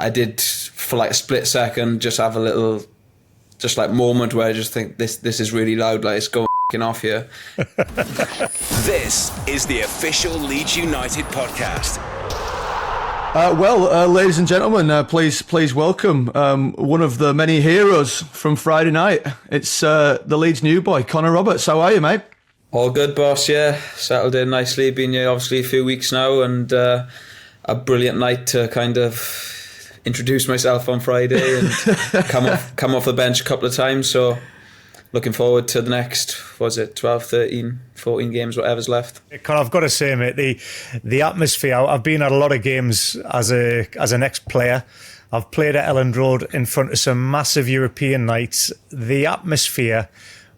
I did for like a split second just have a little just like moment where I just think this is really loud, like it's going off here. This is the official Leeds United podcast. Ladies and gentlemen, please welcome one of the many heroes from Friday night. It's the Leeds new boy, Connor Roberts. How are you, mate? All good, boss, yeah. Settled in nicely. Been here obviously a few weeks now, and a brilliant night to kind of introduce myself on Friday and come off the bench a couple of times. So looking forward to the next, 12, 13, 14 games, whatever's left. Connor, I've got to say, mate, the atmosphere. I've been at a lot of games as an ex-player. I've played at Elland Road in front of some massive European nights. The atmosphere,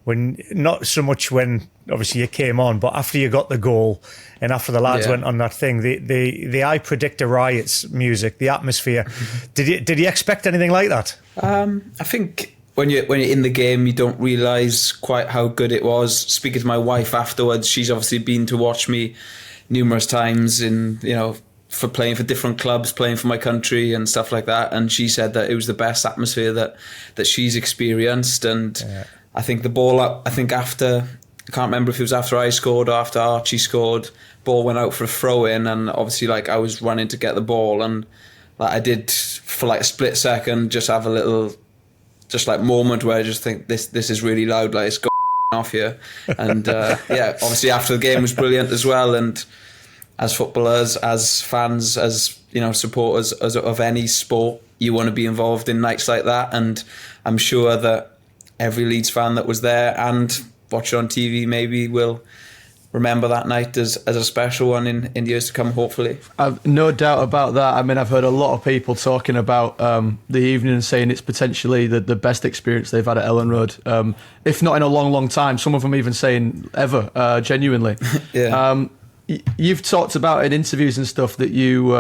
not so much when obviously you came on, but after you got the goal and after the lads went on that thing, the I Predict a Riot's music, the atmosphere. Did you expect anything like that? I think when you're in the game, you don't realise quite how good it was. Speaking to my wife afterwards, she's obviously been to watch me numerous times for playing for different clubs, playing for my country and stuff like that. And she said that it was the best atmosphere that she's experienced. And I think the ball up, I can't remember if it was after I scored or after Archie scored, ball went out for a throw in, and obviously I was running to get the ball, and I did for like a split second just have a little just like moment where I just think this is really loud, like it's going off here. And obviously after the game was brilliant as well. And as footballers, as fans, as supporters of any sport, you want to be involved in nights like that. And I'm sure that every Leeds fan that was there and watch it on TV maybe will remember that night as a special one in years to come, hopefully. I've no doubt about that. I mean, I've heard a lot of people talking about the evening and saying it's potentially the best experience they've had at Elland Road, if not in a long, long time. Some of them even saying ever, genuinely. Yeah. You've talked about in interviews and stuff that you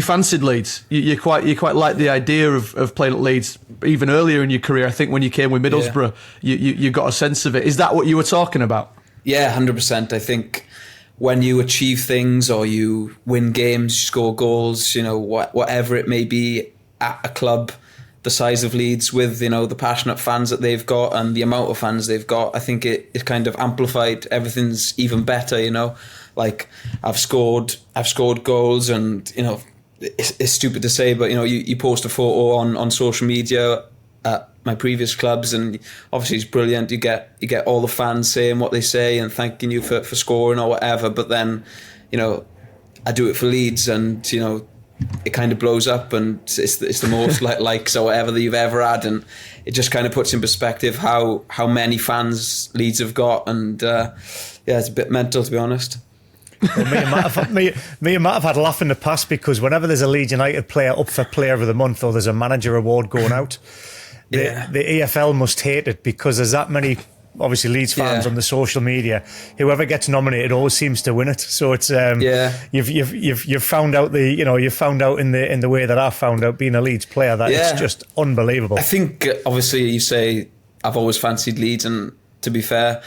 fancied Leeds. You quite like the idea of playing at Leeds even earlier in your career. I think when you came with Middlesbrough, you got a sense of it. Is that what you were talking about? Yeah, 100%. I think when you achieve things or you win games, you score goals, whatever it may be at a club the size of Leeds with, the passionate fans that they've got and the amount of fans they've got, I think it kind of amplified. Everything's even better, Like I've scored goals, and it's stupid to say, but you post a photo on social media at my previous clubs, and obviously it's brilliant. You get all the fans saying what they say and thanking you for scoring or whatever. But then, I do it for Leeds, and it kind of blows up, and it's the most likes or whatever that you've ever had, and it just kind of puts in perspective how many fans Leeds have got, and it's a bit mental, to be honest. Well, me and Matt have had a laugh in the past because whenever there's a Leeds United player up for Player of the Month or there's a manager award going out, the EFL must hate it because there's that many obviously Leeds fans on the social media. Whoever gets nominated always seems to win it. So it's you've found out you've found out in the way that I found out being a Leeds player that it's just unbelievable. I think obviously you say I've always fancied Leeds, and to be fair,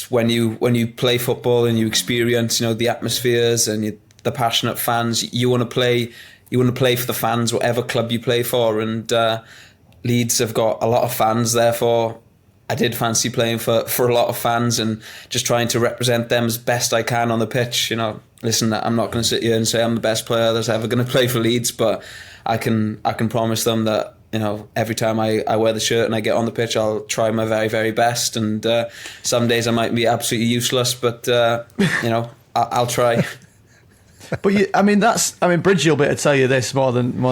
when you play football and you experience the atmospheres and the passionate fans, you want to play for the fans, whatever club you play for, and Leeds have got a lot of fans. Therefore, I did fancy playing for a lot of fans and just trying to represent them as best I can on the pitch. Listen, I'm not going to sit here and say I'm the best player that's ever going to play for Leeds, but I can promise them that every time I wear the shirt and I get on the pitch, I'll try my very, very best. And some days I might be absolutely useless, but I'll try. But Bridgie will be able to tell you this more than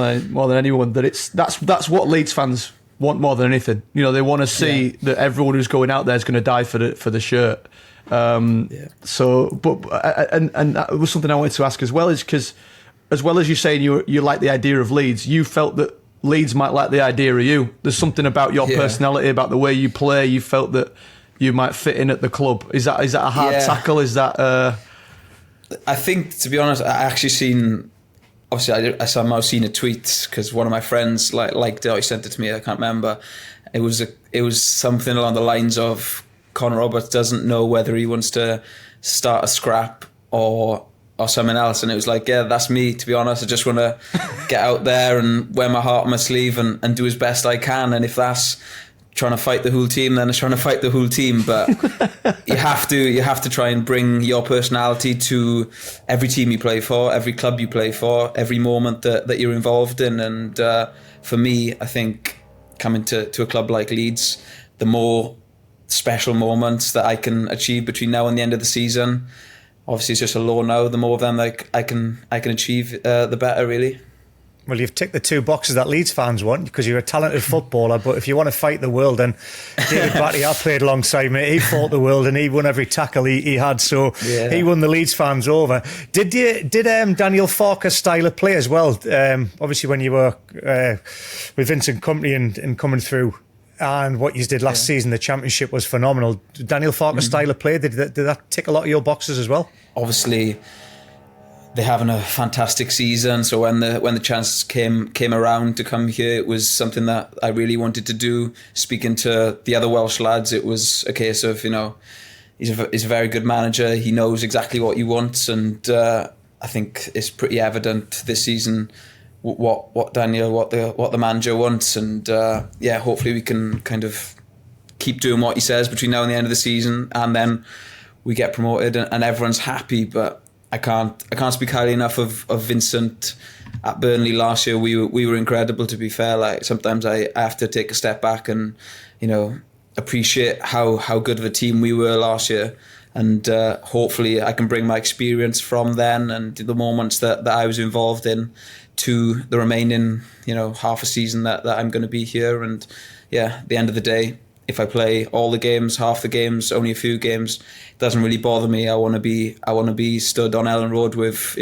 anyone, that that's what Leeds fans want more than anything. They want to see that everyone who's going out there is going to die for the shirt. So, and that was something I wanted to ask as well, is because as well as you saying you like the idea of Leeds, you felt that Leeds might like the idea of you. There's something about your personality, about the way you play. You felt that you might fit in at the club. Is that a hard tackle? Is that? I think, to be honest, I actually seen. Obviously, I somehow seen a tweet because one of my friends liked it. Or he sent it to me. I can't remember. It was something along the lines of Connor Roberts doesn't know whether he wants to start a scrap or or something else. And it was like, yeah, that's me, to be honest. I just want to get out there and wear my heart on my sleeve and do as best I can. And if that's trying to fight the whole team, then it's trying to fight the whole team. But you have to try and bring your personality to every team you play for, every club you play for, every moment that you're involved in. And for me, I think coming to a club like Leeds, the more special moments that I can achieve between now and the end of the season, obviously it's just a law now, the more of them like I can achieve, the better, really. Well, you've ticked the two boxes that Leeds fans want, because you're a talented footballer, but if you want to fight the world, then David Batty, I played alongside me, he fought the world and he won every tackle he had, so he won the Leeds fans over. Did Daniel Farke's style of play as well? Obviously when you were with Vincent Kompany and coming through, and what you did last season, the Championship was phenomenal. Daniel Farke's style of play, did that tick a lot of your boxes as well? Obviously they're having a fantastic season, so when the chance came around to come here, it was something that I really wanted to do. Speaking to the other Welsh lads, it was a case of, he's a very good manager, he knows exactly what he wants, and I think it's pretty evident this season what Daniel, what the manager wants, and hopefully we can kind of keep doing what he says between now and the end of the season, and then we get promoted and everyone's happy. But I can't speak highly enough of Vincent at Burnley last year. We were incredible, to be fair. Like, sometimes I have to take a step back and appreciate how good of a team we were last year, and hopefully I can bring my experience from then and the moments that I was involved in to the remaining half a season that I'm going to be here. And at the end of the day, if I play all the games, half the games, only a few games, it doesn't really bother me. I want to be stood on Ellen Road with,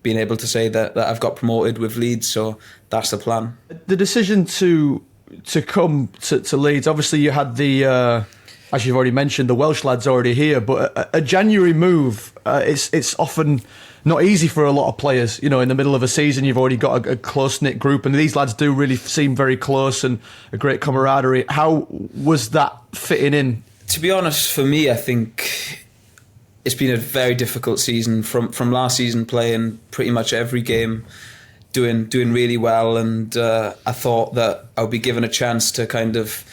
being able to say that I've got promoted with Leeds. So that's the plan. The decision to come to Leeds, obviously you had the, as you've already mentioned, the Welsh lads already here, but a January move, it's often not easy for a lot of players. In the middle of a season, you've already got a close-knit group, and these lads do really seem very close and a great camaraderie. How was that fitting in? To be honest, for me, I think it's been a very difficult season. From last season, playing pretty much every game, doing really well, and I thought that I would be given a chance to kind of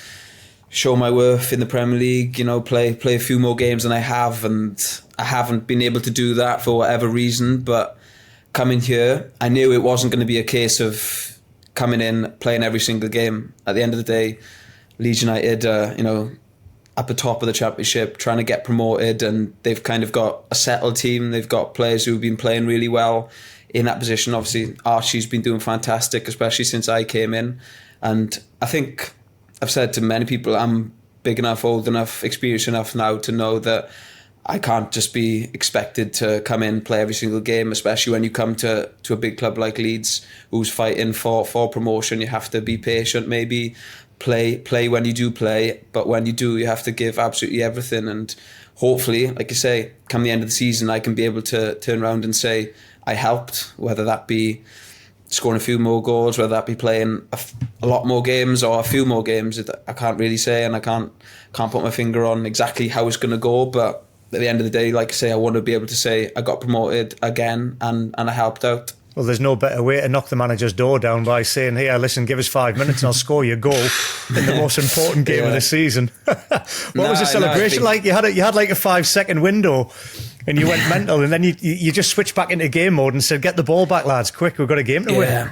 show my worth in the Premier League, play a few more games than I have, and I haven't been able to do that for whatever reason. But coming here, I knew it wasn't going to be a case of coming in, playing every single game. At the end of the day, Leeds United, at the top of the Championship, trying to get promoted, and they've kind of got a settled team. They've got players who've been playing really well in that position. Obviously, Archie's been doing fantastic, especially since I came in. And I think I've said to many people, I'm big enough, old enough, experienced enough now to know that I can't just be expected to come in, play every single game, especially when you come to a big club like Leeds, who's fighting for promotion. You have to be patient, maybe play when you do play, but when you do, you have to give absolutely everything. And hopefully, like you say, come the end of the season, I can be able to turn around and say I helped, whether that be scoring a few more goals, whether that be playing a lot more games or a few more games. I can't really say, and I can't put my finger on exactly how it's going to go, but at the end of the day, like I say, I want to be able to say I got promoted again and I helped out. Well, there's no better way to knock the manager's door down by saying, "Here, listen, give us 5 minutes and I'll score your goal in the most important game of the season." What was the celebration like? You had like a 5-second window and you went mental, and then you just switched back into game mode and said, "Get the ball back, lads, quick, we've got a game to win."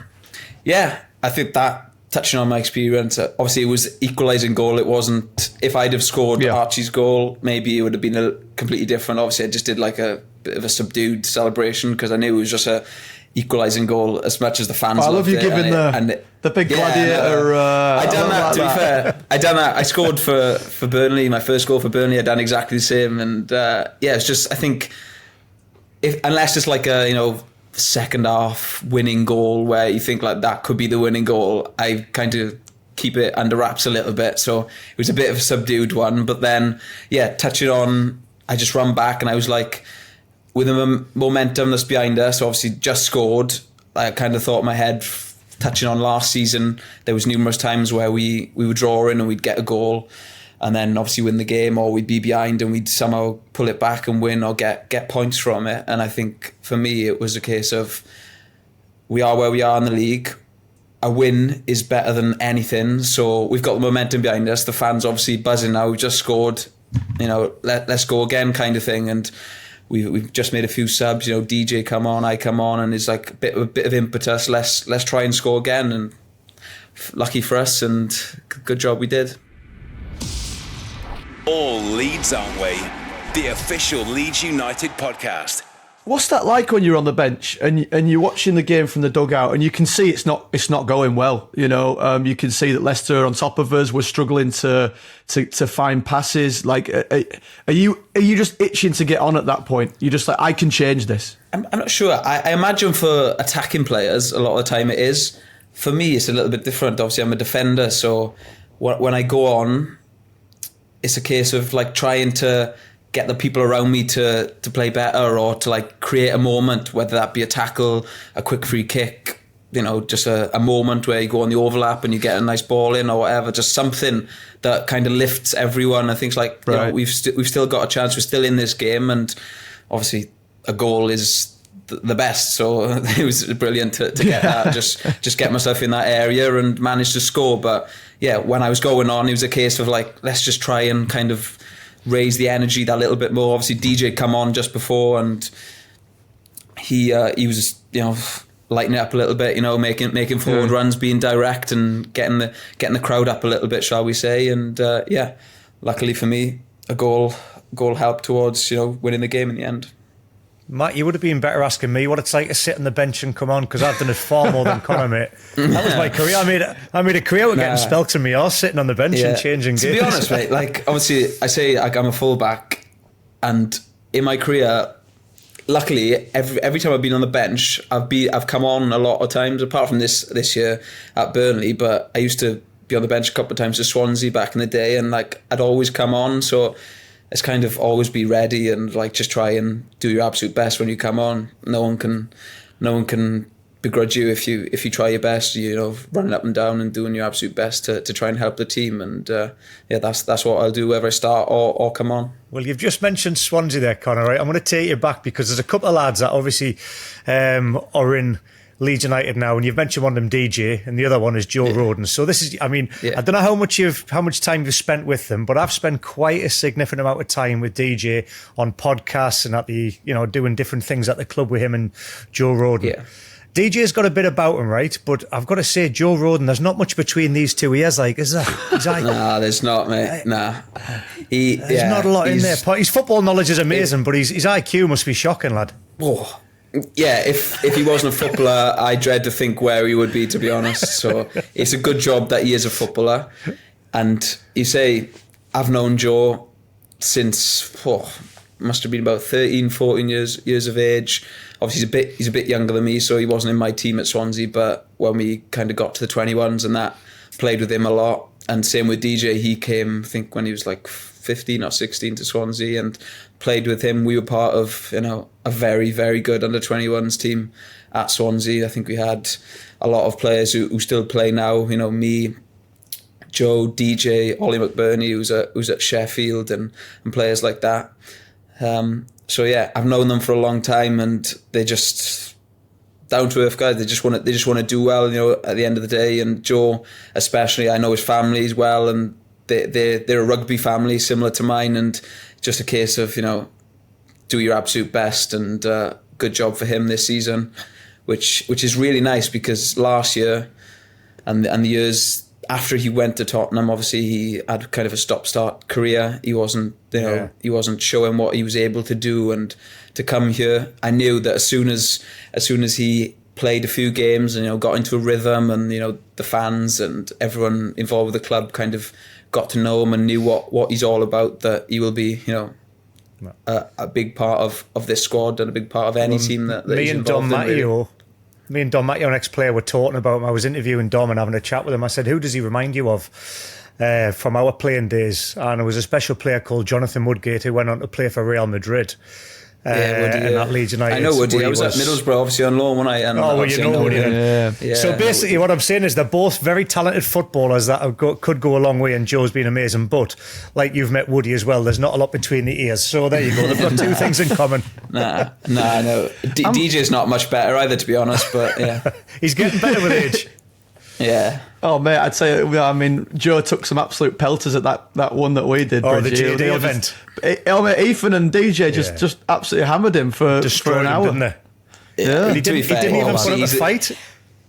Yeah, I think that, touching on my experience, obviously it was equalising goal. It wasn't, if I'd have scored Archie's goal, maybe it would have been a completely different. Obviously I just did like a bit of a subdued celebration because I knew it was just a equalising goal, as much as the fans loved it. I love you giving the big gladiator. I done that, to be fair. I done that. I scored for Burnley, my first goal for Burnley. I done exactly the same, and it's just, I think, unless it's like a second half winning goal where you think like that could be the winning goal, I kind of keep it under wraps a little bit. So it was a bit of a subdued one, but then touching on, I just run back and I was like, with the momentum that's behind us, obviously just scored, I kind of thought in my head, touching on last season, there was numerous times where we were drawing and we'd get a goal, and then obviously win the game, or we'd be behind and we'd somehow pull it back and win or get points from it. And I think for me it was a case of, we are where we are in the league. A win is better than anything. So we've got the momentum behind us. The fans obviously buzzing now. We've just scored, let's go again kind of thing. And we've just made a few subs. DJ come on, I come on, and it's like a bit of impetus. Let's try and score again. And lucky for us, and good job we did. All Leeds, aren't we? The official Leeds United podcast. What's that like when you're on the bench and you're watching the game from the dugout and you can see it's not going well? You can see that Leicester are on top of us. We're struggling to find passes. Like, are you just itching to get on at that point? You're just like, I can change this. I'm not sure. I imagine for attacking players, a lot of the time it is. For me, it's a little bit different. Obviously, I'm a defender, so when I go on, it's a case of like trying to get the people around me to play better, or to like create a moment, whether that be a tackle, a quick free kick, just a moment where you go on the overlap and you get a nice ball in or whatever, just something that kind of lifts everyone. I think it's like, right. We've still got a chance. We're still in this game, and obviously a goal is the best. So it was brilliant to get that, just get myself in that area and manage to score. But yeah, when I was going on, it was a case of like, let's just try and kind of raise the energy that little bit more. Obviously DJ come on just before, and he was lighting it up a little bit, making forward runs, being direct and getting the crowd up a little bit, shall we say. And luckily for me, a goal helped towards winning the game in the end. Matt, you would have been better asking me what it's like to sit on the bench and come on, because I've done it far more than Connor, mate. That was my career. I made a career with getting spelks in my arse, sitting on the bench and changing games. To be honest, mate, like obviously I say like I'm a fullback, and in my career, luckily every time I've been on the bench, I've come on a lot of times, apart from this year at Burnley. But I used to be on the bench a couple of times at Swansea back in the day, and like I'd always come on. So it's kind of always be ready and like just try and do your absolute best when you come on. No one can begrudge you if you try your best, running up and down and doing your absolute best to try and help the team. And that's what I'll do, whether I start or come on. Well, you've just mentioned Swansea there, Connor, right? I'm going to take you back because there's a couple of lads that obviously are in Leeds United now, and you've mentioned one of them, DJ, and the other one is Joe Rodon. So this is, I don't know how much time you've spent with them, but I've spent quite a significant amount of time with DJ on podcasts and at the, doing different things at the club with him and Joe Rodon. Yeah. DJ's got a bit about him, right? But I've got to say, Joe Rodon, there's not much between these two. He is like, nah, there's not, mate. Nah. There's not a lot in there. His football knowledge is amazing, but his IQ must be shocking, lad. Oh. Yeah, if he wasn't a footballer, I dread to think where he would be, to be honest. So it's a good job that he is a footballer. And you say, I've known Joe since, must have been about 13, 14 years of age. Obviously, he's a bit younger than me, so he wasn't in my team at Swansea. But when we kind of got to the 21s and that, played with him a lot. And same with DJ, he came, I think, when he was like 15 or 16 to Swansea and played with him. We were part of, a very, very good under-21s team at Swansea. I think we had a lot of players who still play now. Me, Joe, DJ, Ollie McBurney, who's at Sheffield, and players like that. So yeah, I've known them for a long time, and they're just down to earth guys. They just want to do well, at the end of the day. And Joe, especially, I know his family as well, and they're a rugby family similar to mine, and just a case of do your absolute best. And good job for him this season, which is really nice, because last year and the years after he went to Tottenham, obviously he had kind of a stop-start career. He wasn't he wasn't showing what he was able to do, and to come here, I knew that as soon as he played a few games and got into a rhythm, and the fans and everyone involved with the club kind of got to know him and knew what he's all about, that he will be a big part of this squad and a big part of any team that he's involved in. Me and Don Matteo, an ex-player, were talking about him. I was interviewing Dom and having a chat with him. I said, who does he remind you of from our playing days? And it was a special player called Jonathan Woodgate, who went on to play for Real Madrid. and that Leeds United. I know Woody. I was at Middlesbrough, obviously on loan when I. And well, you know Woody. Yeah. So basically, what I'm saying is they're both very talented footballers that could go a long way, and Joe's been amazing. But like you've met Woody as well, there's not a lot between the ears. So there you go. They've got two things in common. No. DJ's not much better either, to be honest. But yeah, he's getting better with age. Yeah. Oh mate, I'd say. I mean, Joe took some absolute pelters at that one that we did. Oh, the Bridgie. JD event. Mate, Ethan and DJ just absolutely hammered him for an hour. Didn't they? Yeah. He didn't even put up a fight.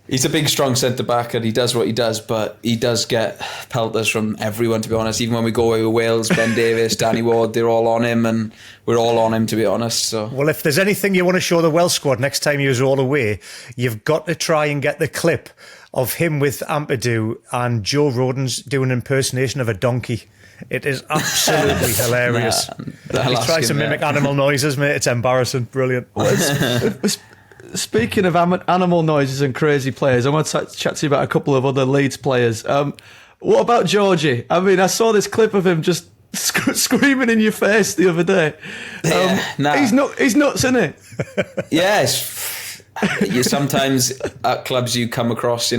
He's a big, strong centre back, and he does what he does. But he does get pelters from everyone, to be honest. Even when we go away with Wales, Ben Davies, Danny Ward, they're all on him, and we're all on him, to be honest. So, well, if there's anything you want to show the Welsh squad next time you're all away, you've got to try and get the clip of him with Ampadu and Joe Rodon's doing an impersonation of a donkey. It is absolutely hilarious. He tries to mimic animal noises, mate. It's embarrassing. Brilliant. Speaking of animal noises and crazy players, I want to chat to you about a couple of other Leeds players. What about Georgie? I mean, I saw this clip of him just screaming in your face the other day. He's nuts, isn't he? Yes. Sometimes at clubs you come across,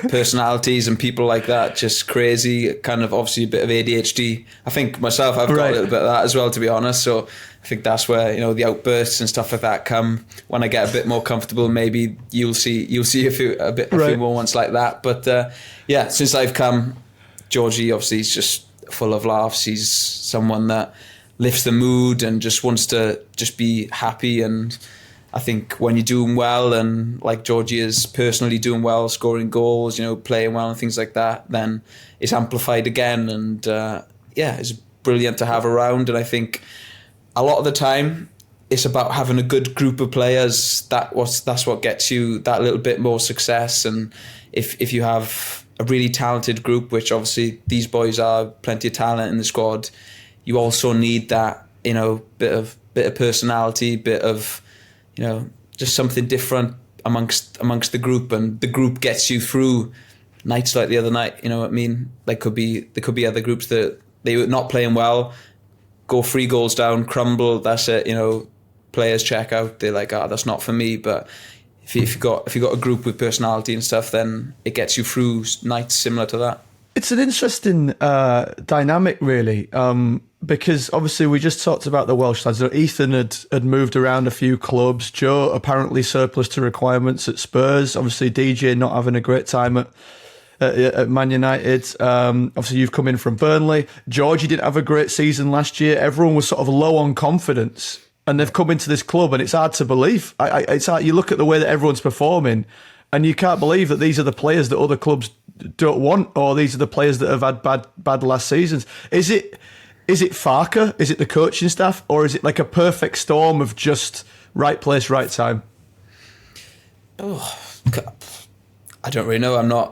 personalities and people like that, just crazy, kind of obviously a bit of ADHD. I think myself, I've got a little bit of that as well, to be honest. So I think that's where, the outbursts and stuff like that come. When I get a bit more comfortable, maybe you'll see a few moments like that. But since I've come, Georgie obviously is just full of laughs. He's someone that lifts the mood and just wants to just be happy. And I think when you're doing well, and like Georgie is personally doing well, scoring goals, playing well and things like that, then it's amplified again. And it's brilliant to have around. And I think a lot of the time it's about having a good group of players. That's what gets you that little bit more success. And if you have a really talented group, which obviously these boys are, plenty of talent in the squad, you also need that, bit of personality, bit of, just something different amongst the group, and the group gets you through nights like the other night. You know what I mean? There could be other groups that they were not playing well, go 3 goals down, crumble. That's it. Players check out. They're like, that's not for me. But if you got a group with personality and stuff, then it gets you through nights similar to that. It's an interesting dynamic, really, because obviously we just talked about the Welsh lads. Ethan had moved around a few clubs. Joe apparently surplus to requirements at Spurs. Obviously DJ not having a great time at Man United. Obviously you've come in from Burnley. Georgie didn't have a great season last year. Everyone was sort of low on confidence, and they've come into this club, and it's hard to believe. It's hard. You look at the way that everyone's performing, and you can't believe that these are the players that other clubs don't want, or these are the players that have had bad last seasons. Is it Farker? Is it the coaching staff? Or is it like a perfect storm of just right place, right time? Oh, I don't really know. I'm not...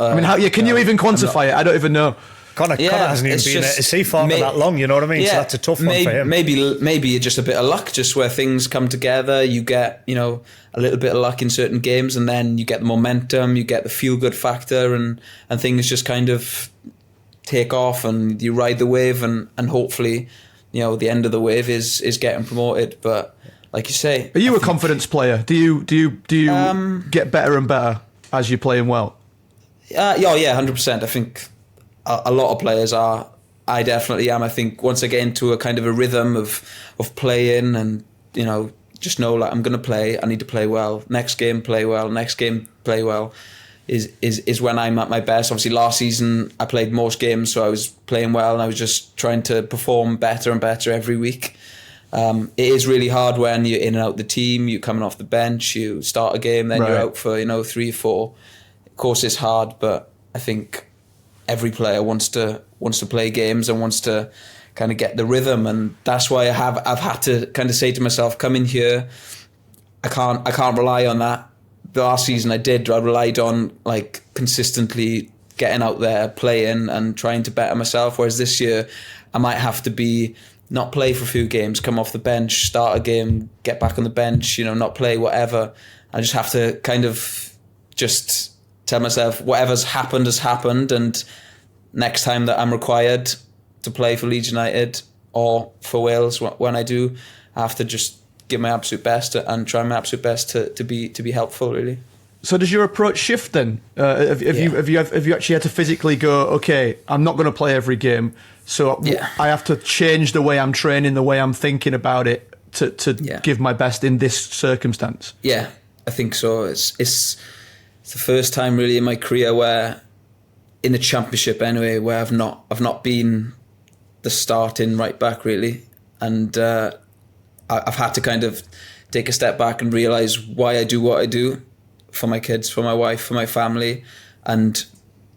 can you even quantify it? I don't even know. Connor hasn't even been at sea Farker that long, you know what I mean? So that's a tough one for him. Maybe just a bit of luck, just where things come together. You get, a little bit of luck in certain games, and then you get the momentum, you get the feel-good factor, and things just kind of take off, and you ride the wave, and hopefully, the end of the wave is getting promoted. But like you say, are you a confidence player? Do you get better and better as you're playing well? 100%. I think a lot of players are. I definitely am. I think once I get into a kind of a rhythm of playing, and just know, like, I'm going to play, I need to play well. Next game, play well. Next game, play well. Is when I'm at my best. Obviously, last season I played most games, so I was playing well, and I was just trying to perform better and better every week. It is really hard when you're in and out the team. You're coming off the bench, you start a game, then you're out for 3 or 4. Of course, it's hard, but I think every player wants to play games and wants to kind of get the rhythm, and that's why I've had to kind of say to myself, coming here, I can't rely on that. The last season I relied on like consistently getting out there, playing and trying to better myself, whereas this year I might have to not play for a few games, come off the bench, start a game, get back on the bench, not play, whatever. I just have to kind of just tell myself whatever's happened has happened, and next time that I'm required to play for Leeds United or for Wales, when I do, I have to just give my absolute best and try my absolute best to be helpful, really. So does your approach shift then? Have you actually had to physically go, okay, I'm not going to play every game, so I have to change the way I'm training, the way I'm thinking about it to give my best in this circumstance? Yeah, I think so. It's the first time really in my career where, in the Championship anyway, where I've not been the starting right back really, and I've had to kind of take a step back and realise why I do what I do. For my kids, for my wife, for my family. And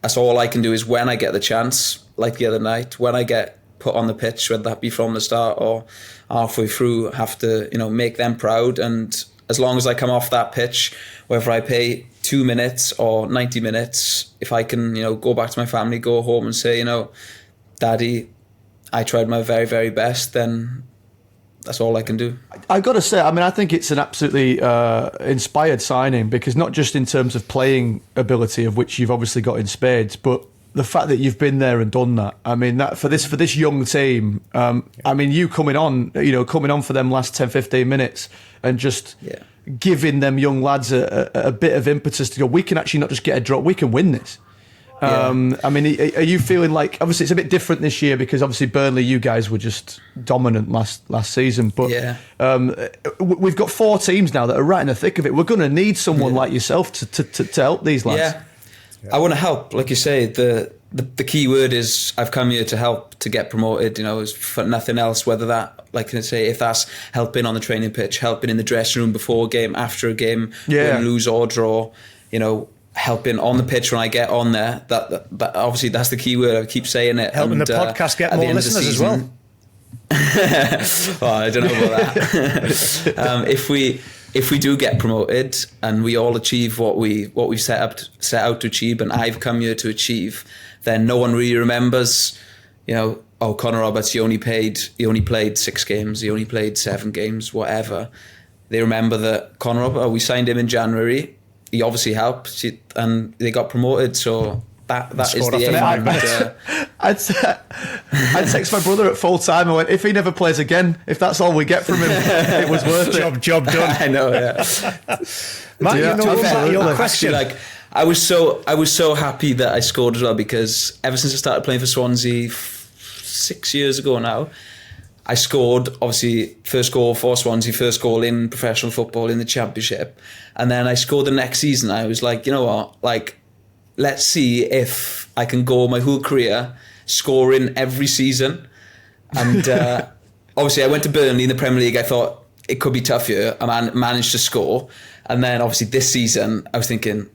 that's all I can do is when I get the chance, like the other night, when I get put on the pitch, whether that be from the start or halfway through, I have to, make them proud. And as long as I come off that pitch, whether I play 2 minutes or 90 minutes, if I can, go back to my family, go home and say, Daddy, I tried my very, very best, then that's all I can do. I've got to say, I think it's an absolutely inspired signing, because not just in terms of playing ability, of which you've obviously got in spades, but the fact that you've been there and done that. I mean, that for this young team, you coming on for them last 10, 15 minutes and just giving them young lads a bit of impetus to go, we can actually not just get a draw, we can win this. Are you feeling like, obviously it's a bit different this year because obviously Burnley, you guys were just dominant last season, but we've got 4 teams now that are right in the thick of it. We're going to need someone like yourself to help these lads. I want to help, like you say. The key word is I've come here to help to get promoted, for nothing else, whether that, like I say, if that's helping on the training pitch, helping in the dressing room before a game, after a game, win, lose or draw, helping on the pitch when I get on there. That obviously that's the key word. I keep saying it. Helping the podcast get more listeners as well. I don't know about that. If we do get promoted and we all achieve what we set out to achieve, and I've come here to achieve, then no one really remembers, Connor Roberts, he only played 6 games, he only played 7 games, whatever. They remember that Connor Roberts, we signed him in January. He obviously helped, and they got promoted. So that is the aim. I'd text my brother at full time. I went, if he never plays again, if that's all we get from him, it was worth it. Job done. I know. Yeah. Matt, your question. Actually, I was so happy that I scored as well, because ever since I started playing for Swansea 6 years ago now, I scored, obviously, first goal for Swansea, first goal in professional football in the Championship. And then I scored the next season. I was like, you know what? Like, let's see if I can go my whole career scoring every season. And obviously, I went to Burnley in the Premier League. I thought it could be tough here. I managed to score. And then, obviously, this season, I was thinking,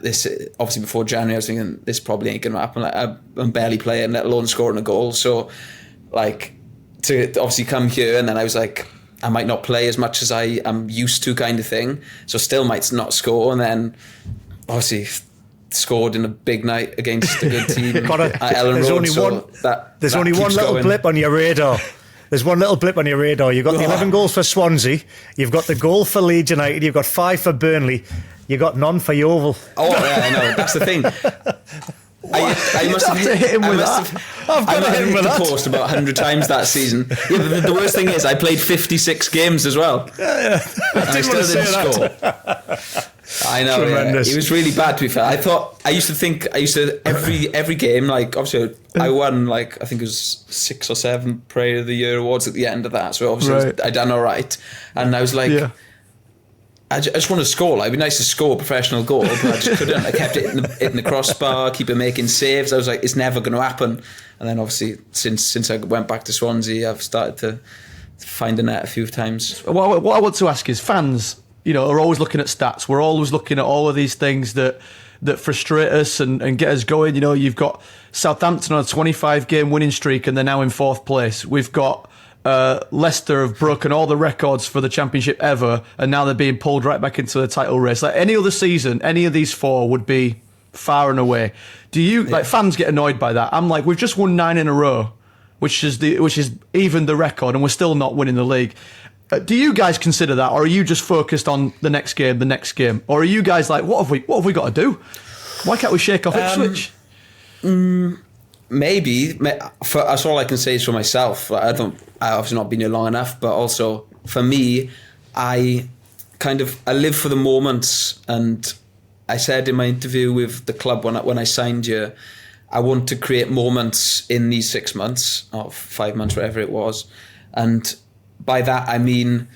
this, obviously, before January, I was thinking, this probably ain't going to happen. Like, I'm barely playing, let alone scoring a goal. So, like, to obviously come here, and then I was like, I might not play as much as I am used to, kind of thing, so still might not score, and then obviously scored in a big night against a good team at Ellen Road. There's only one little blip on your radar. There's one little blip on your radar. You've got the 11 goals for Swansea, you've got the goal for Leeds United, you've got 5 for Burnley, you've got none for Yeovil. Oh yeah, I know, that's the thing. I must have hit him with that. I've got to hit him with that. Post about 100 times that season. Yeah, but the worst thing is I played 56 games as well. I didn't want to say that. I know. Yeah. It was really bad, to be fair. I used to every game, like, obviously I won, like, I think it was 6 or 7 Player of the Year awards at the end of that. So obviously I done all right. And I was like, I just want to score. Like, it'd be nice to score a professional goal, but I just couldn't. I kept hitting the crossbar, keep making saves. I was like, it's never going to happen. And then obviously, since I went back to Swansea, I've started to find the net a few times. What I want to ask is, fans, are always looking at stats. We're always looking at all of these things that frustrate us and get us going. You've got Southampton on a 25-game winning streak, and they're now in 4th place. We've got Leicester have broken all the records for the Championship ever, and now they're being pulled right back into the title race. Like any other season, any of these 4 would be far and away. Do you, like, fans get annoyed by that? I'm like, we've just won 9 in a row, which is even the record, and we're still not winning the league. Do you guys consider that, or are you just focused on the next game, or are you guys like, what have we got to do? Why can't we shake off Ipswich? Maybe. That's all I can say is for myself. I've obviously not been here long enough, but also for me, I live for the moments, and I said in my interview with the club when I signed here, I want to create moments in these 6 months or 5 months, whatever it was. And by that, I mean,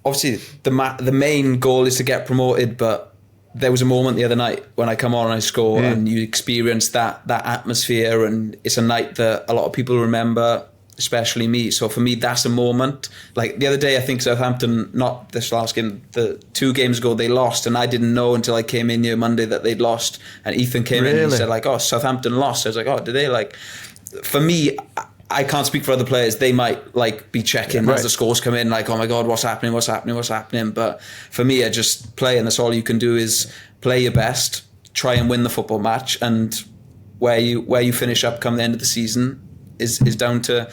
obviously the main goal is to get promoted, but there was a moment the other night when I come on and I score, and you experience that atmosphere, and it's a night that a lot of people remember, especially me. So for me, that's a moment. Like the other day, I think Southampton, not this last game, the 2 games ago, they lost, and I didn't know until I came in here Monday that they'd lost. And Ethan came in and he said, like, oh, Southampton lost. I was like, oh, did they? Like, for me, I can't speak for other players. They might like be checking as the scores come in, like, oh my God, what's happening? But for me, I just play, and that's all you can do is play your best, try and win the football match, and where you finish up come the end of the season is down to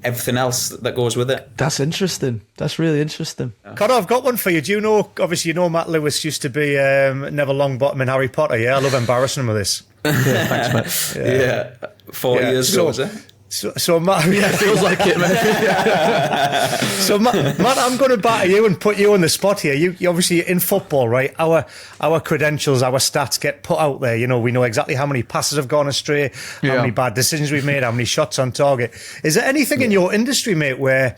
everything else that goes with it. That's interesting. That's really interesting. Connor, I've got one for you. Do you know, obviously, Matt Lewis used to be Neville Longbottom in Harry Potter, yeah? I love embarrassing him with this. Yeah, thanks, mate. Yeah. 40 years ago, was it? So Matt, Feels like it, man. So Matt, I'm going to batter you and put you on the spot here. You obviously in football, right? Our credentials, our stats get put out there. We know exactly how many passes have gone astray, how many bad decisions we've made, how many shots on target. Is there anything in your industry, mate, where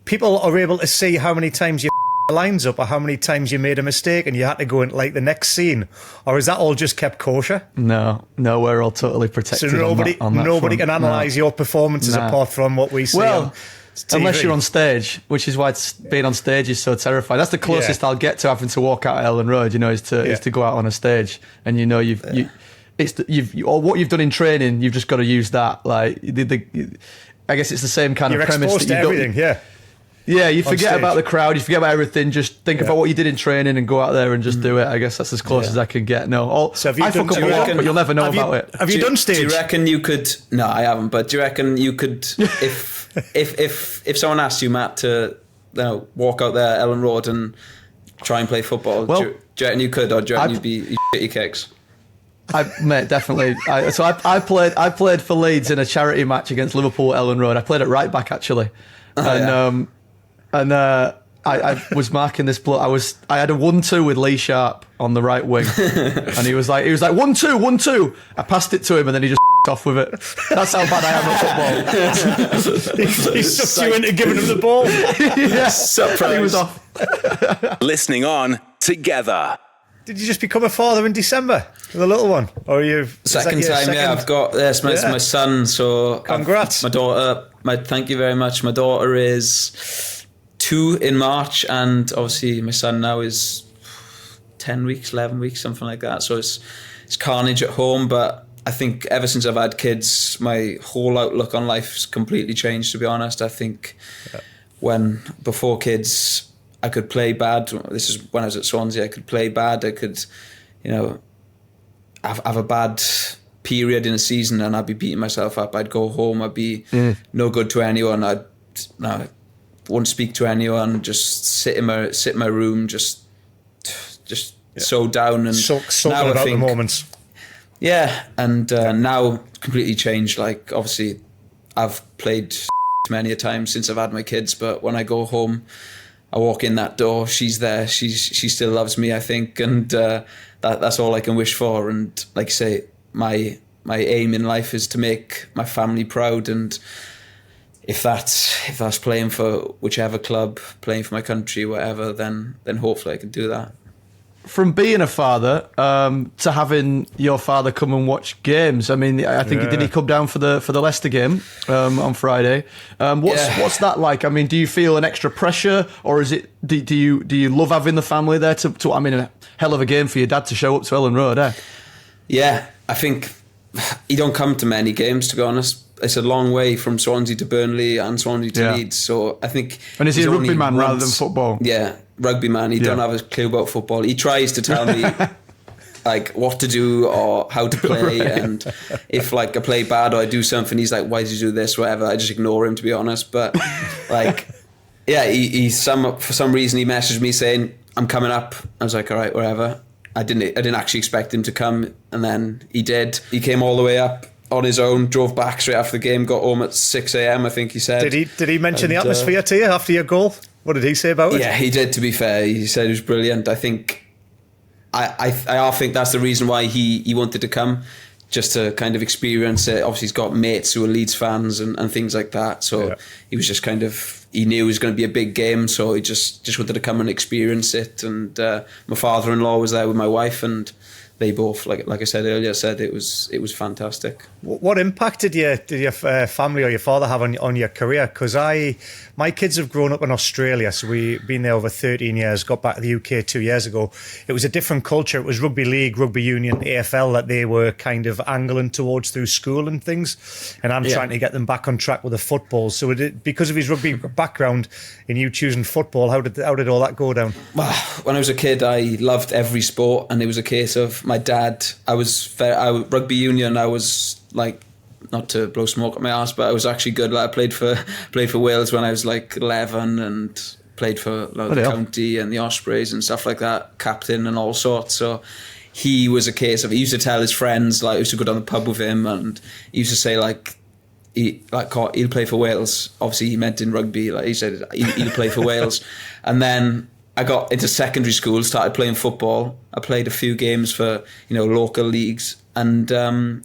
people are able to see how many times you lines up or how many times you made a mistake and you had to go into like the next scene, or is that all just kept kosher? No, we're all totally protected. So nobody can analyse your performances apart from what we see. Well, unless you're on stage, which is why being on stage is so terrifying. That's the closest I'll get to having to walk out Ellen Road. Is to go out on a stage, and what you've done in training, you've just got to use that. Like I guess it's the same kind you're of premise. Exposed to everything, Yeah, you forget about the crowd, you forget about everything, just think about what you did in training and go out there and just do it. I guess that's as close as I can get. So I fuck up a lot, but you'll never know about it. Have you done stage? Do you reckon you could... No, I haven't, but do you reckon you could... if someone asked you, Matt, to walk out there Ellen Road and try and play football, do you reckon you could, or do you reckon you'd shit your kicks? Mate, definitely. I played for Leeds in a charity match against Liverpool at Ellen Road. I played at right back, actually. I was marking this bloke. I had a 1-2 with Lee Sharp on the right wing, and he was like 1-2. I passed it to him, and then he just off with it. That's how bad I am at football. he sucked you into giving him the ball. And he was off. Listening on together. Did you just become a father in December with a little one, or are you second time? Yeah, I've got my son. So congrats, my daughter. Thank you very much. My daughter is 2 in March, and obviously my son now is 10 weeks, 11 weeks, something like that. So it's carnage at home. But I think ever since I've had kids, my whole outlook on life's completely changed. To be honest, I think before kids, I could play bad. This is when I was at Swansea. I could play bad. I could, have a bad period in a season, and I'd be beating myself up. I'd go home. I'd be no good to anyone. I wouldn't speak to anyone. Just sit in my room. Just so down and now about the moments. Yeah, and now completely changed. Like obviously, I've played many a time since I've had my kids, but when I go home, I walk in that door, she's there, she still loves me, I think, and that's all I can wish for. And like you say, my aim in life is to make my family proud, and if that's playing for whichever club, playing for my country, whatever, then hopefully I can do that. From being a father to having your father come and watch games, I mean, I think did he come down for the Leicester game on Friday? What's that like? I mean, do you feel an extra pressure, or is it do you love having the family there to I mean, a hell of a game for your dad to show up to Ellen Road, eh? Yeah, I think he don't come to many games, to be honest. It's a long way from Swansea to Burnley and Swansea to Leeds, so I think. And is he a rugby man rather than football? Yeah, rugby man. He don't have a clue about football. He tries to tell me like what to do or how to play, and if like I play bad or I do something, he's like, "Why did you do this?" Whatever. I just ignore him, to be honest. But like, yeah, for some reason he messaged me saying, "I'm coming up." I was like, "All right, whatever." I didn't actually expect him to come, and then he did. He came all the way up. on his own, drove back straight after the game, got home at 6 a.m, I think he said. Did he mention the atmosphere to you after your goal? What did he say about it? Yeah, he did, to be fair. He said it was brilliant. I think I think that's the reason why he wanted to come, just to kind of experience it. Obviously, he's got mates who are Leeds fans and things like that. So he was just kind of, he knew it was going to be a big game, so he just wanted to come and experience it. And my father-in-law was there with my wife, and they both, like I said earlier, said it was fantastic. What impact did your family or your father have on your career? Because my kids have grown up in Australia, so we've been there over 13 years, got back to the UK 2 years ago. It was a different culture. It was rugby league, rugby union, AFL that they were kind of angling towards through school and things. And I'm trying to get them back on track with the football. So because of his rugby background and you choosing football, how did all that go down? Well, when I was a kid, I loved every sport, and it was a case of my dad. Rugby union, I was like, not to blow smoke at my ass, but I was actually good. Like, I played for Wales when I was like 11, and played for the county and the Ospreys and stuff like that, captain and all sorts. So he was a case of, he used to tell his friends, like, he used to go down the pub with him, and he used to say he'll play for Wales. Obviously he meant in rugby, like he said he'll play for Wales. And then I got into secondary school, started playing football. I played a few games for local leagues, and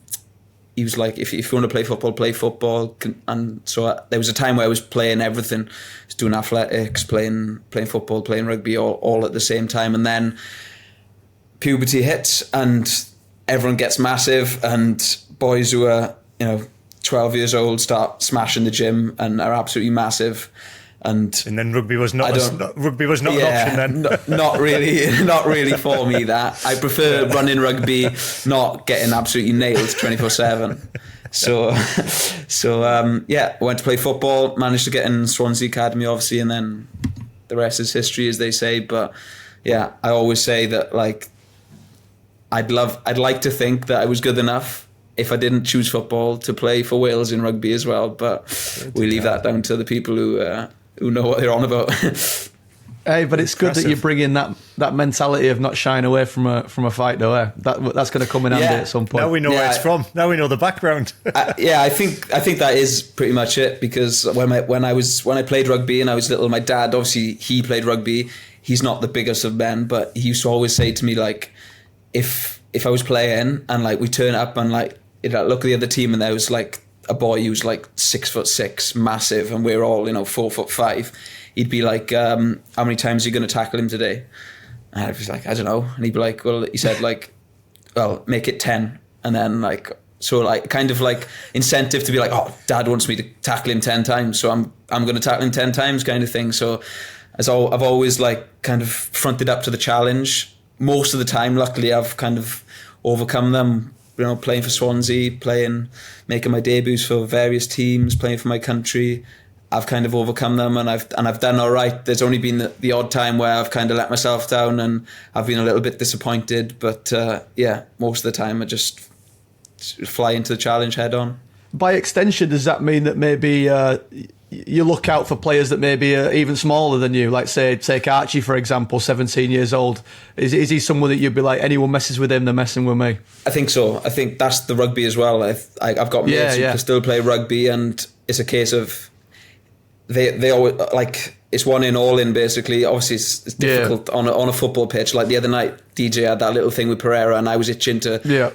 he was like, if you want to play football. And so there was a time where I was playing everything. I was doing athletics, playing football, playing rugby, all at the same time. And then puberty hits, and everyone gets massive, and boys who are 12 years old start smashing the gym and are absolutely massive. And then rugby was not an option then. Not really for me. That I prefer running rugby, not getting absolutely nailed 24/7. So went to play football, managed to get in Swansea Academy, obviously, and then the rest is history, as they say. But yeah, I always say that, like, I'd like to think that I was good enough, if I didn't choose football, to play for Wales in rugby as well. But we leave that down to the people who know what they're on about. Hey, but it's good that you bring in that mentality of not shying away from a fight, though. That's going to come in handy at some point. Now we know where it's from. Now we know the background. I think that is pretty much it. Because when I played rugby and I was little, my dad, obviously he played rugby. He's not the biggest of men, but he used to always say to me, like, if I was playing and like we turn up and like look at the other team and there was like a boy who was like 6'6", massive, and we're all 4'5", he'd be like, how many times are you going to tackle him today? And I was like, I don't know. And he'd be like, well, he said, like, well, make it 10. And then like, so like kind of like incentive to be like, oh, dad wants me to tackle him 10 times, so I'm going to tackle him 10 times, kind of thing. So I've always like kind of fronted up to the challenge. Most of the time, luckily, I've kind of overcome them. Playing for Swansea, making my debuts for various teams, playing for my country. I've kind of overcome them, and I've done all right. There's only been the odd time where I've kind of let myself down, and I've been a little bit disappointed. But most of the time I just fly into the challenge head on. By extension, does that mean that maybe you look out for players that maybe are even smaller than you? Like, say, take Archie, for example, 17 years old. Is he someone that you'd be like, anyone messes with him, they're messing with me? I think so. I think that's the rugby as well. I've got mates who can still play rugby, and it's a case of they always, like, it's one in, all in, basically. Obviously, it's difficult on a football pitch. Like the other night, DJ had that little thing with Pereira, and I was itching to...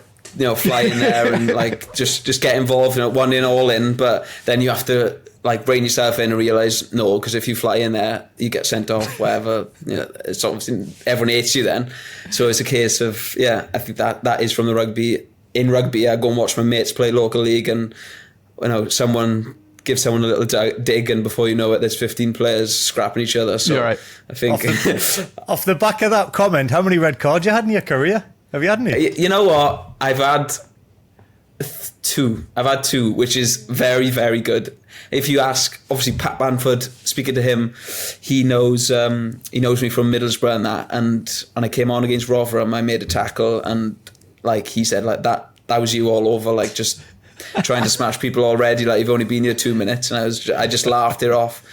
fly in there and like just get involved, one in, all in. But then you have to like rein yourself in and realise, no, because if you fly in there, you get sent off, whatever. It's obviously, everyone hates you then. So it's a case of, I think that is from the rugby. In rugby, I go and watch my mates play local league, and someone gives someone a little dig, and before you know it, there's 15 players scrapping each other. So right. I think off the back of that comment, how many red cards you had in your career? Have you had any? You know what? I've had two. Which is very, very good. If you ask, obviously, Pat Banford, speaking to him, he knows me from Middlesbrough and that. And I came on against Rotherham, I made a tackle, and like he said, like that was you all over, like just trying to smash people already. Like, you've only been here 2 minutes, and I just laughed it off.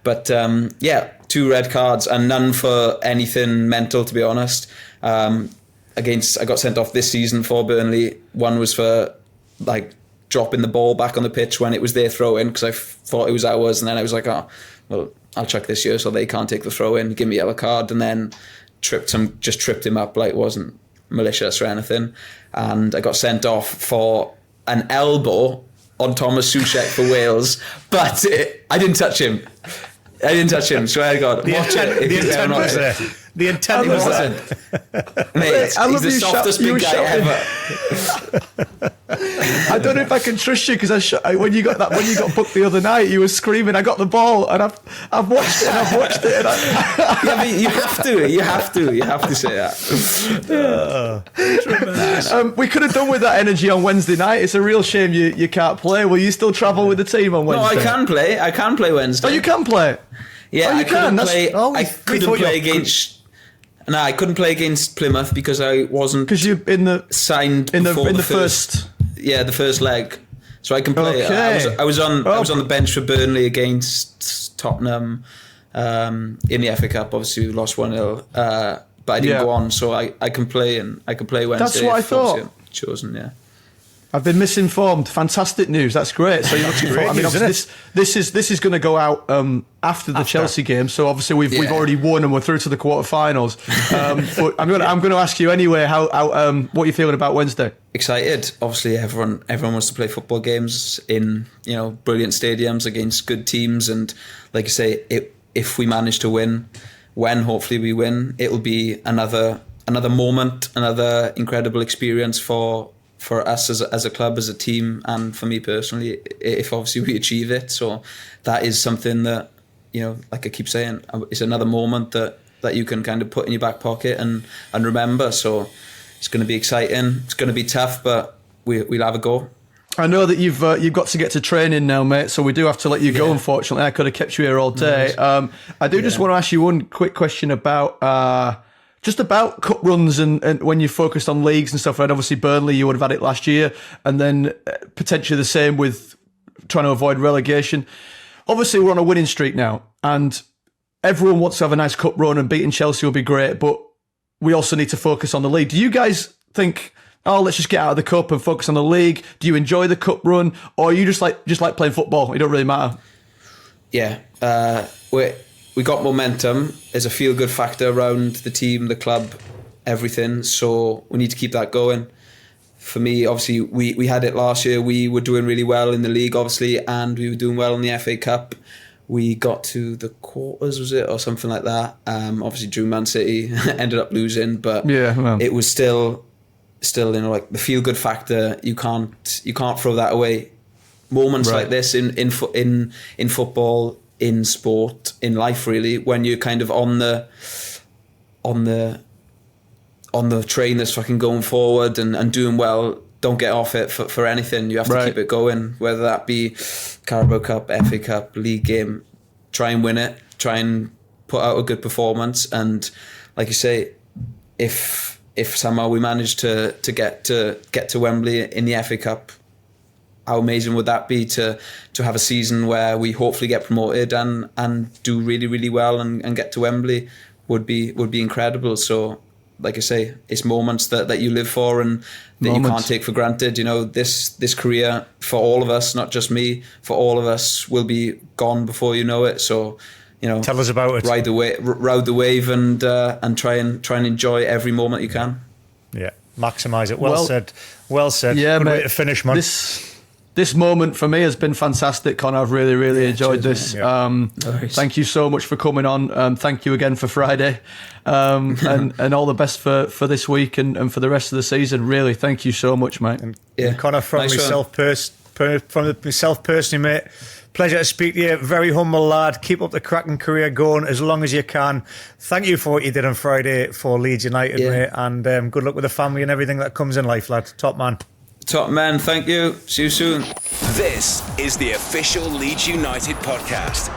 But 2 red cards, and none for anything mental, to be honest. I got sent off this season for Burnley. One was for like dropping the ball back on the pitch when it was their throw in, because I thought it was ours, and then I was like, oh, well, I'll chuck this here so they can't take the throw in, give me a yellow card, and then tripped him up like it wasn't malicious or anything, and I got sent off for an elbow on Thomas Soucek for Wales, but I didn't touch him. Swear to God. Watch it. The intent was there. The intent was there. Mate, he's the softest big guy ever. I don't know if I can trust you, because when you got booked the other night, you were screaming, "I got the ball," and I've watched it. And Yeah, but you have to say that. We could have done with that energy on Wednesday night. It's a real shame you can't play. Will you still travel with the team on Wednesday? No, I can play Wednesday. Oh, you can play. Yeah, you I couldn't play. I couldn't play against. No, I couldn't play against Plymouth because I wasn't. Because you're signed in the first. Yeah, the first leg. So I can play. Okay. I was on the bench for Burnley against Tottenham in the FA Cup. Obviously, we lost 1-0, but I didn't go on, so I can play, and I can play Wednesday. That's what I thought. Chosen, yeah. I've been misinformed. Fantastic news. That's great. So you're looking forward. I mean, obviously this is going to go out after the Chelsea game. So obviously we've already won and we're through to the quarterfinals. But I'm going to ask you anyway. How what are you feeling about Wednesday? Excited. Obviously, everyone wants to play football games in brilliant stadiums against good teams, and like you say, if we manage to win, hopefully we win, it'll be another moment, another incredible experience for us as a club, as a team, and for me personally, if obviously we achieve it. So that is something that, like I keep saying, it's another moment that you can kind of put in your back pocket and remember. So it's going to be exciting. It's going to be tough, but we'll have a go. I know that you've got to get to training now, mate, so we do have to let you go, unfortunately. I could have kept you here all day. I do just want to ask you one quick question about just about cup runs and when you focused on leagues and stuff. And obviously Burnley, you would have had it last year, and then potentially the same with trying to avoid relegation. Obviously we're on a winning streak now, and everyone wants to have a nice cup run, and beating Chelsea will be great, but we also need to focus on the league. Do you guys think, let's just get out of the cup and focus on the league? Do you enjoy the cup run, or are you just like playing football? It don't really matter. Yeah, we got momentum. There's a feel-good factor around the team, the club, everything. So we need to keep that going. For me, obviously, we had it last year. We were doing really well in the league, obviously, and we were doing well in the FA Cup. We got to the quarters, was it, or something like that? Obviously, drew Man City, ended up losing, but it was still, like the feel-good factor. You can't throw that away. Moments like this in football, in sport, in life, really, when you're kind of on the train that's fucking going forward and doing well, don't get off it for anything. You have to keep it going, whether that be Carabao Cup, FA Cup, league game. Try and win it, try and put out a good performance, and like you say, if somehow we manage to get to Wembley in the FA Cup, how amazing would that be to have a season where we hopefully get promoted and do really, really well and get to Wembley would be incredible. So like I say, it's moments that you live for and that you can't take for granted. This career for all of us, not just me, for all of us, will be gone before you know it. So tell us about it. Ride the wave and try and enjoy every moment you can. Yeah, maximise it. Well said. Yeah, good mate, way to finish, man. This moment for me has been fantastic, Connor. I've really, really enjoyed this. Thank you so much for coming on. Thank you again for Friday. And all the best for this week and for the rest of the season. Really, thank you so much, mate. And Connor, from myself personally, mate, pleasure to speak to you. Very humble lad. Keep up the cracking career going as long as you can. Thank you for what you did on Friday for Leeds United, mate. And good luck with the family and everything that comes in life, lad. Top man. Top man, thank you. See you soon. This is the official Leeds United podcast.